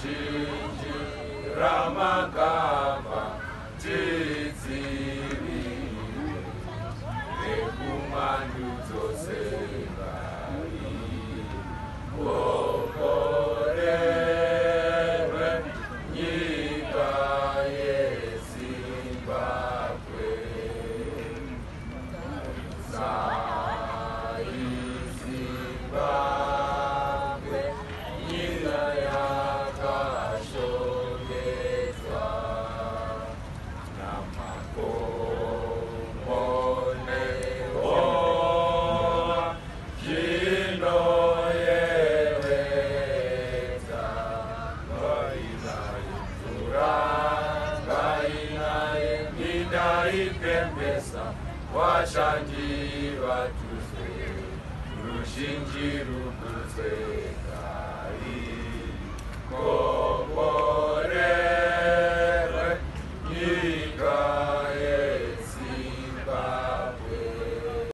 Rushinji Ramagamba Tiziri Ekumandu Toserai Okorewe Nyika Yezimbabwe Zai Zimbabwe Nyika yakashongedzwa namakomone zvinoyevedza ngainaye mvura ngainaye minda ipembesa vashandi vatuzwe ruzhinji rukudzwe